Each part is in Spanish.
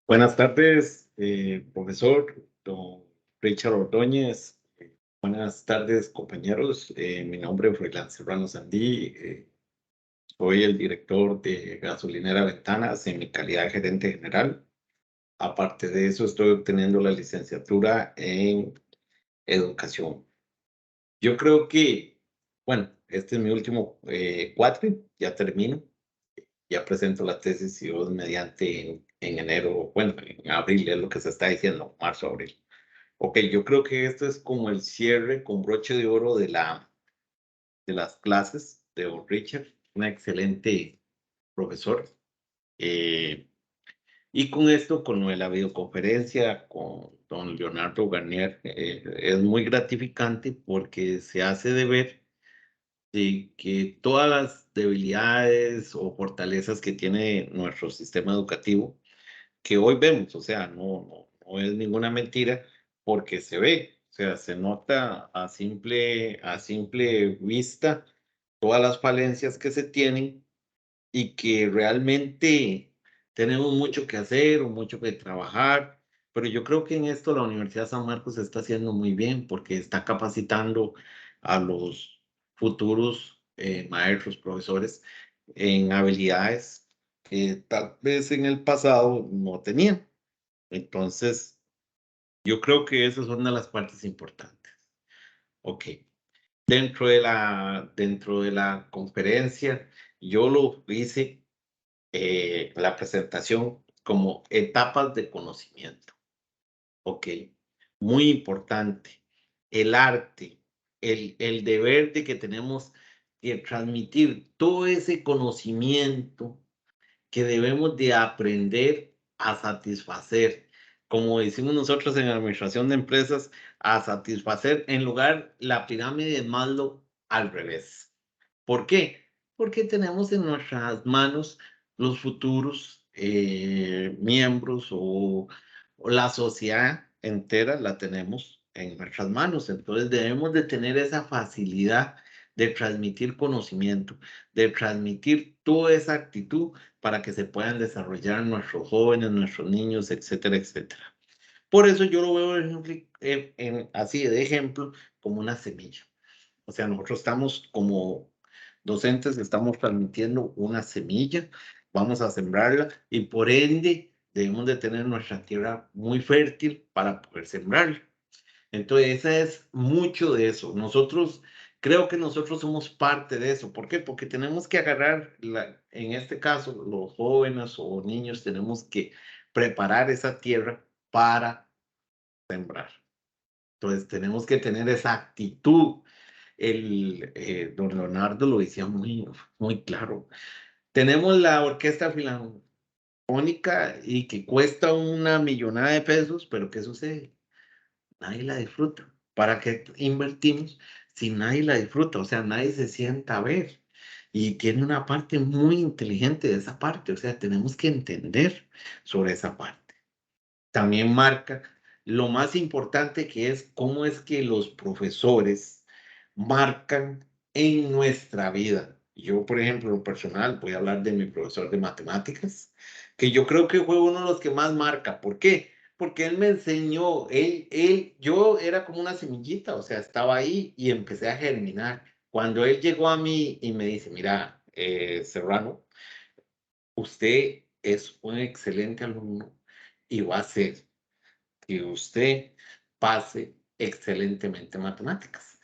Buenas tardes, profesor don Richard Ordóñez. Buenas tardes, compañeros. Mi nombre es Froilán Serrano Sandí. Soy el director de Gasolinera Ventanas en mi calidad de gerente general. Aparte de eso, estoy obteniendo la licenciatura en educación. Yo creo que, bueno, este es mi último cuatri, ya termino. Ya presento la tesis y Dios mediante en enero, bueno, en abril es lo que se está diciendo, marzo, abril. Ok, yo creo que esto es como el cierre con broche de oro de las clases de don Richard, un excelente profesor. Eh, y con esto, con lo de la videoconferencia con don Leonardo Garnier, es muy gratificante porque se hace de ver de que todas las debilidades o fortalezas que tiene nuestro sistema educativo, que hoy vemos, o sea, no es ninguna mentira, porque se ve, o sea, se nota a simple vista todas las falencias que se tienen y que realmente tenemos mucho que hacer o mucho que trabajar, pero yo creo que en esto la Universidad San Marcos está haciendo muy bien porque está capacitando a los futuros maestros, profesores en habilidades que tal vez en el pasado no tenían. Entonces, yo creo que esas son una de las partes importantes. Ok. Dentro de la conferencia, yo lo hice la presentación como etapas de conocimiento. Ok. Muy importante. El arte, el deber de que tenemos que transmitir todo ese conocimiento que debemos de aprender a satisfacer, como decimos nosotros en administración de empresas, a satisfacer en lugar la pirámide de Maslow al revés. ¿Por qué? Porque tenemos en nuestras manos los futuros miembros o la sociedad entera la tenemos en nuestras manos. Entonces debemos de tener esa facilidad de transmitir conocimiento, de transmitir toda esa actitud para que se puedan desarrollar nuestros jóvenes, nuestros niños, etcétera, etcétera. Por eso yo lo veo así de ejemplo como una semilla. O sea, nosotros estamos como docentes, estamos transmitiendo una semilla, vamos a sembrarla y por ende debemos de tener nuestra tierra muy fértil para poder sembrarla. Entonces, esa es mucho de eso. Creo que nosotros somos parte de eso. ¿Por qué? Porque tenemos que agarrar, en este caso, los jóvenes o niños, tenemos que preparar esa tierra para sembrar. Entonces, tenemos que tener esa actitud. Don Leonardo lo decía muy claro. Tenemos la Orquesta Filarmónica y que cuesta una millonada de pesos, pero ¿qué sucede? Nadie la disfruta. ¿Para qué invertimos si nadie la disfruta? O sea, nadie se sienta a ver. Y tiene una parte muy inteligente de esa parte, o sea, tenemos que entender sobre esa parte. También marca lo más importante que es cómo es que los profesores marcan en nuestra vida. Yo, por ejemplo, en lo personal, voy a hablar de mi profesor de matemáticas, que yo creo que fue uno de los que más marca. ¿Por qué? Porque él me enseñó, yo era como una semillita, o sea, estaba ahí y empecé a germinar. Cuando él llegó a mí y me dice, mira, Serrano, usted es un excelente alumno y va a ser que usted pase excelentemente matemáticas.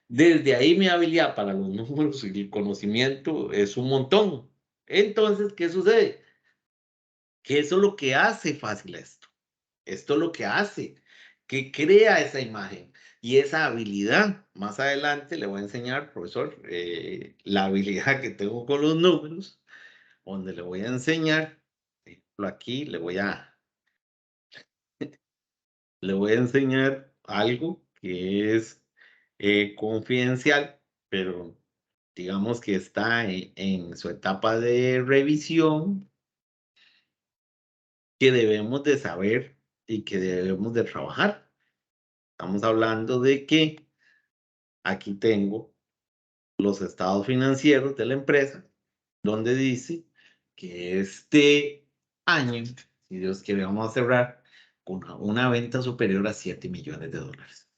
Desde ahí mi habilidad para los números y el conocimiento es un montón. Entonces, ¿qué sucede? Que eso es lo que hace fácil esto. Esto es lo que hace, que crea esa imagen y esa habilidad. Más adelante le voy a enseñar, profesor, la habilidad que tengo con los números, donde le voy a enseñar, por ejemplo, aquí le voy a enseñar algo que es confidencial, pero digamos que está en su etapa de revisión, que debemos de saber y que debemos de trabajar. Estamos hablando de que aquí tengo los estados financieros de la empresa, donde dice que este año si Dios quiere, vamos a cerrar con una venta superior a $7 millones.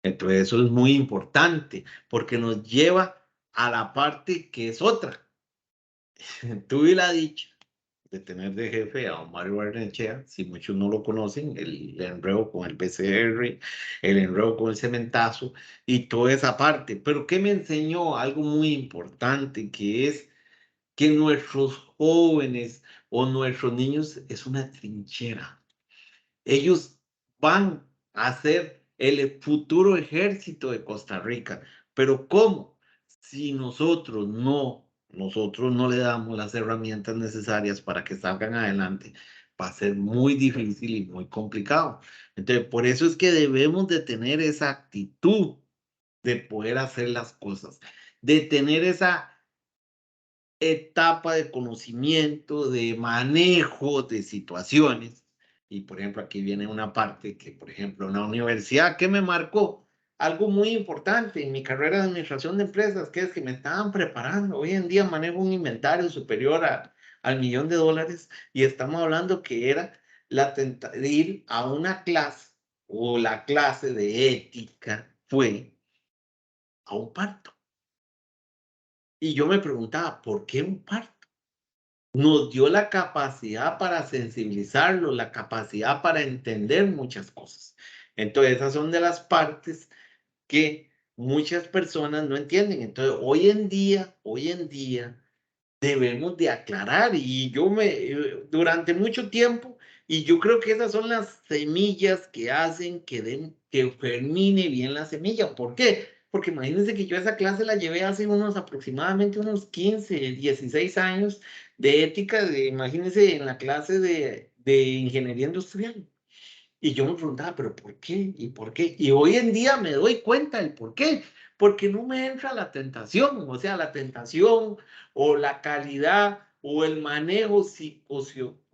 Entonces eso es muy importante porque nos lleva a la parte que es otra. Tuve la dicha de tener de jefe a Mario Barnechea, si muchos no lo conocen, el enredo con el BCR, el enredo con el cementazo y toda esa parte. Pero ¿qué me enseñó? Algo muy importante, que es que nuestros jóvenes o nuestros niños es una trinchera. Ellos van a ser el futuro ejército de Costa Rica. Pero ¿cómo? Si nosotros no le damos las herramientas necesarias para que salgan adelante, va a ser muy difícil y muy complicado. Entonces, por eso es que debemos de tener esa actitud de poder hacer las cosas, de tener esa etapa de conocimiento, de manejo de situaciones. Y por ejemplo, aquí viene una parte que, por ejemplo, una universidad que me marcó algo muy importante en mi carrera de administración de empresas, que es que me estaban preparando. Hoy en día manejo un inventario superior al $1.000.000 y estamos hablando que era de ir a una clase o la clase de ética fue a un parto. Y yo me preguntaba, ¿por qué un parto? Nos dio la capacidad para sensibilizarlo, la capacidad para entender muchas cosas. Entonces, esas son de las partes que muchas personas no entienden. Entonces, hoy en día, debemos de aclarar y durante mucho tiempo, y yo creo que esas son las semillas que hacen que germine bien la semilla. ¿Por qué? Porque imagínense que yo esa clase la llevé hace aproximadamente unos 15, 16 años de ética, imagínense en la clase de ingeniería industrial. Y yo me preguntaba, ¿pero por qué? ¿Y por qué? Y hoy en día me doy cuenta del por qué. Porque no me entra la tentación, o sea, la tentación o la calidad o el manejo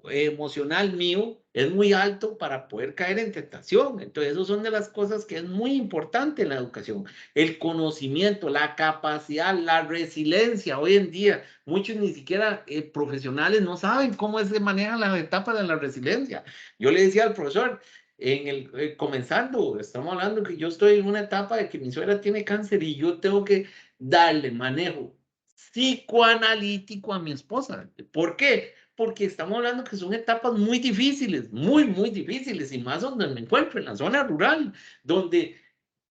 emocional mío es muy alto para poder caer en tentación. Entonces, eso son de las cosas que es muy importante en la educación. El conocimiento, la capacidad, la resiliencia. Hoy en día, muchos ni siquiera profesionales no saben cómo se manejan las etapas de la resiliencia. Yo le decía al profesor, comenzando, estamos hablando que yo estoy en una etapa de que mi suegra tiene cáncer y yo tengo que darle manejo psicoanalítico a mi esposa. ¿Por qué? Porque estamos hablando que son etapas muy difíciles, muy, muy difíciles, y más donde me encuentro, en la zona rural, donde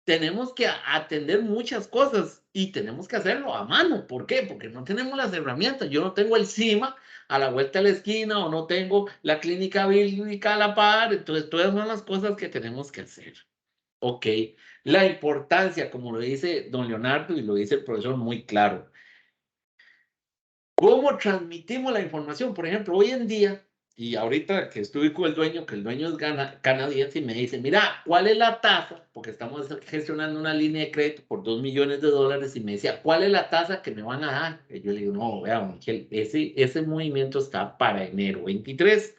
tenemos que atender muchas cosas y tenemos que hacerlo a mano. ¿Por qué? Porque no tenemos las herramientas. Yo no tengo el CIMA a la vuelta de la esquina o no tengo la clínica bíblica a la par. Entonces, todas son las cosas que tenemos que hacer. Ok. La importancia, como lo dice don Leonardo y lo dice el profesor muy claro. ¿Cómo transmitimos la información? Por ejemplo, hoy en día, y ahorita que estuve con el dueño, que el dueño es canadiense, y me dice, mira, ¿cuál es la tasa? Porque estamos gestionando una línea de crédito por $2 millones, y me decía, ¿cuál es la tasa que me van a dar? Y yo le digo, no, vea, Ángel, ese movimiento está para enero 23.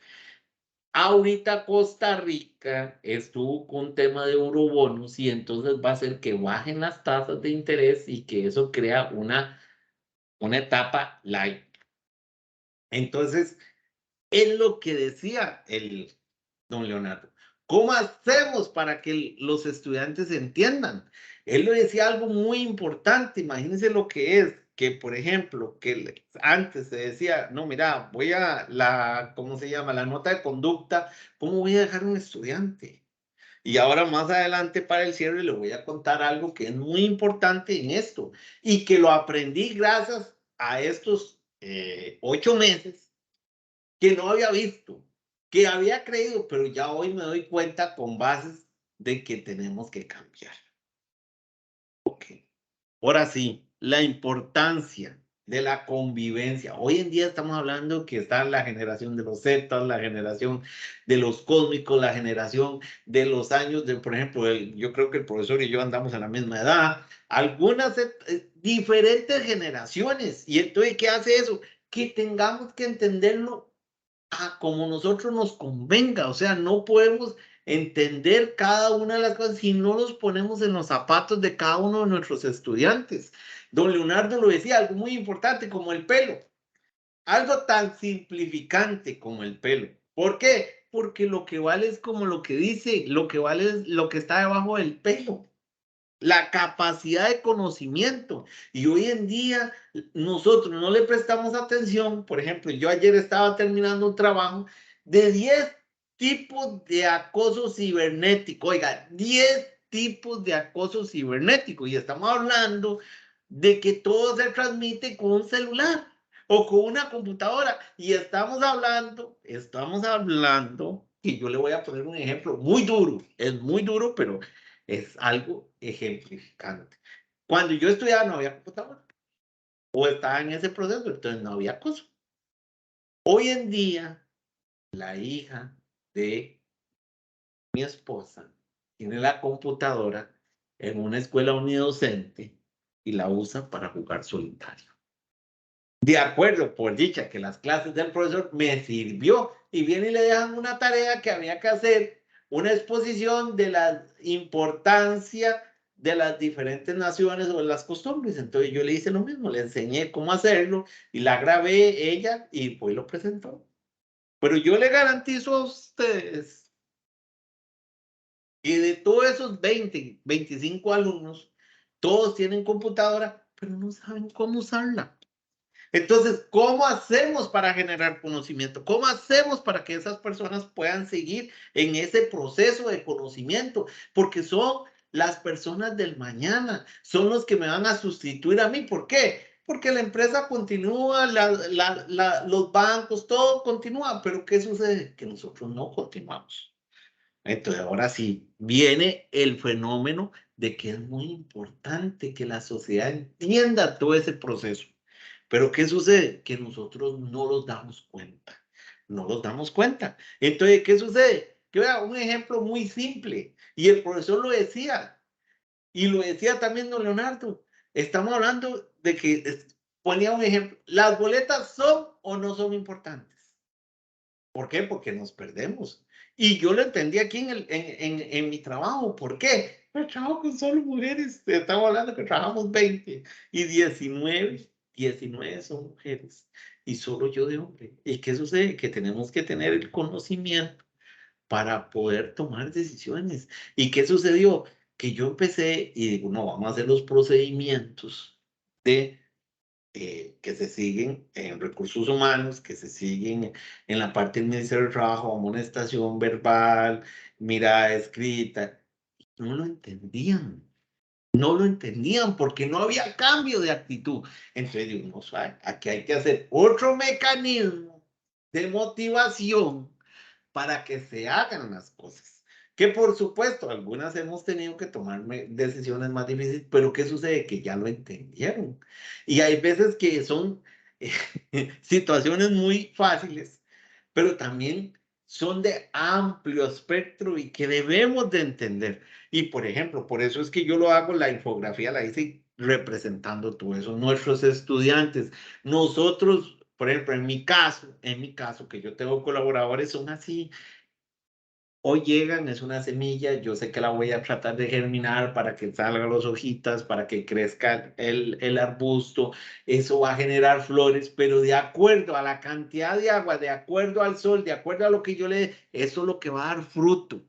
Ahorita Costa Rica estuvo con un tema de eurobonos y entonces va a ser que bajen las tasas de interés y que eso crea una etapa light. Entonces, es lo que decía el don Leonardo. ¿Cómo hacemos para que los estudiantes entiendan? Él lo decía algo muy importante. Imagínense lo que es que, por ejemplo, que antes se decía, no, mira, voy a ¿cómo se llama? La nota de conducta, ¿cómo voy a dejar un estudiante? Y ahora más adelante para el cierre le voy a contar algo que es muy importante en esto y que lo aprendí gracias a estos 8 meses que no había visto, que había creído, pero ya hoy me doy cuenta con bases de que tenemos que cambiar. Ok. Ahora sí, la importancia de la convivencia. Hoy en día estamos hablando que está la generación de los Z, la generación de los cósmicos, la generación de los años de, por ejemplo, yo creo que el profesor y yo andamos a la misma edad, algunas diferentes generaciones. Y entonces, ¿qué hace eso? Que tengamos que entenderlo como nosotros nos convenga, o sea, no podemos entender cada una de las cosas si no nos ponemos en los zapatos de cada uno de nuestros estudiantes. Don Leonardo lo decía, algo muy importante como el pelo, algo tan simplificante como el pelo. ¿Por qué? Porque lo que vale es como lo que dice, lo que vale es lo que está debajo del pelo. La capacidad de conocimiento. Y hoy en día nosotros no le prestamos atención. Por ejemplo, yo ayer estaba terminando un trabajo de 10 tipos de acoso cibernético. Oiga, 10 tipos de acoso cibernético. Y estamos hablando de que todo se transmite con un celular o con una computadora. Y estamos hablando, y yo le voy a poner un ejemplo muy duro, es muy duro, pero es algo ejemplificante. Cuando yo estudiaba no había computadora o estaba en ese proceso, entonces no había cosa. Hoy en día, la hija de mi esposa tiene la computadora en una escuela unidocente y la usa para jugar solitario. De acuerdo, por dicha que las clases del profesor me sirvió y viene y le dejan una tarea que había que hacer, una exposición de la importancia de las diferentes naciones o de las costumbres. Entonces yo le hice lo mismo, le enseñé cómo hacerlo y la grabé ella y pues lo presentó. Pero yo le garantizo a ustedes que de todos esos 20, 25 alumnos, todos tienen computadora, pero no saben cómo usarla. Entonces, ¿cómo hacemos para generar conocimiento? ¿Cómo hacemos para que esas personas puedan seguir en ese proceso de conocimiento? Porque son las personas del mañana, son los que me van a sustituir a mí. ¿Por qué? Porque la empresa continúa, los bancos, todo continúa, pero ¿qué sucede? Que nosotros no continuamos. Entonces, ahora sí, viene el fenómeno de que es muy importante que la sociedad entienda todo ese proceso. Pero ¿qué sucede? Que nosotros no los damos cuenta. No los damos cuenta. Entonces, ¿qué sucede? Que vea un ejemplo muy simple. Y el profesor lo decía. Y lo decía también don Leonardo. Estamos hablando de que ponía un ejemplo. ¿Las boletas son o no son importantes? ¿Por qué? Porque nos perdemos. Y yo lo entendí aquí en mi trabajo. ¿Por qué? Yo trabajo con solo mujeres. Estamos hablando que trabajamos 20 y 19 son mujeres y solo yo de hombre. ¿Y qué sucede? Que tenemos que tener el conocimiento para poder tomar decisiones. ¿Y qué sucedió? Que yo empecé y digo, no, vamos a hacer los procedimientos de que se siguen en recursos humanos, que se siguen en la parte del Ministerio del Trabajo, amonestación verbal, mirada escrita. No lo entendían, no lo entendían porque no había cambio de actitud. Entonces digo, no, aquí hay que hacer otro mecanismo de motivación para que se hagan las cosas. Que por supuesto, algunas hemos tenido que tomar decisiones más difíciles, pero ¿qué sucede? Que ya lo entendieron. Y hay veces que son situaciones muy fáciles, pero también son de amplio espectro y que debemos de entender. Y por ejemplo, por eso es que yo lo hago, la infografía la hice representando todo eso. Nuestros estudiantes, nosotros, por ejemplo, en mi caso, que yo tengo colaboradores, son así. Hoy llegan, es una semilla, yo sé que la voy a tratar de germinar para que salgan las hojitas, para que crezca el arbusto, eso va a generar flores, pero de acuerdo a la cantidad de agua, de acuerdo al sol, de acuerdo a lo que yo le dé, eso es lo que va a dar fruto.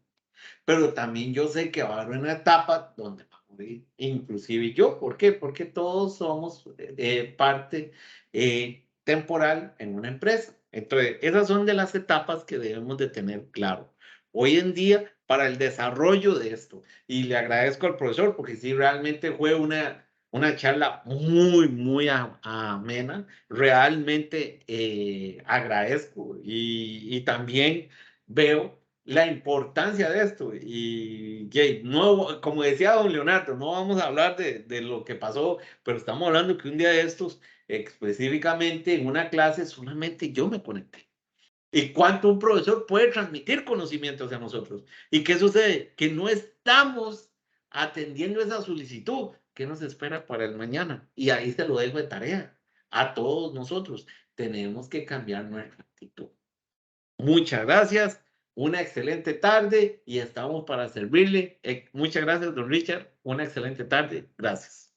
Pero también yo sé que va a haber una etapa donde va a morir, inclusive yo. ¿Por qué? Porque todos somos parte temporal en una empresa. Entonces, esas son de las etapas que debemos de tener claro. Hoy en día, para el desarrollo de esto, y le agradezco al profesor, porque sí, realmente fue una charla muy, muy amena. Realmente agradezco y también veo la importancia de esto. Y Jay, no, como decía don Leonardo, no vamos a hablar de lo que pasó, pero estamos hablando que un día de estos, específicamente en una clase, solamente yo me conecté. ¿Y cuánto un profesor puede transmitir conocimientos a nosotros? ¿Y qué sucede? Que no estamos atendiendo esa solicitud. ¿Qué nos espera para el mañana? Y ahí se lo dejo de tarea a todos nosotros. Tenemos que cambiar nuestra actitud. Muchas gracias, una excelente tarde y estamos para servirle. Muchas gracias, don Richard. Una excelente tarde. Gracias.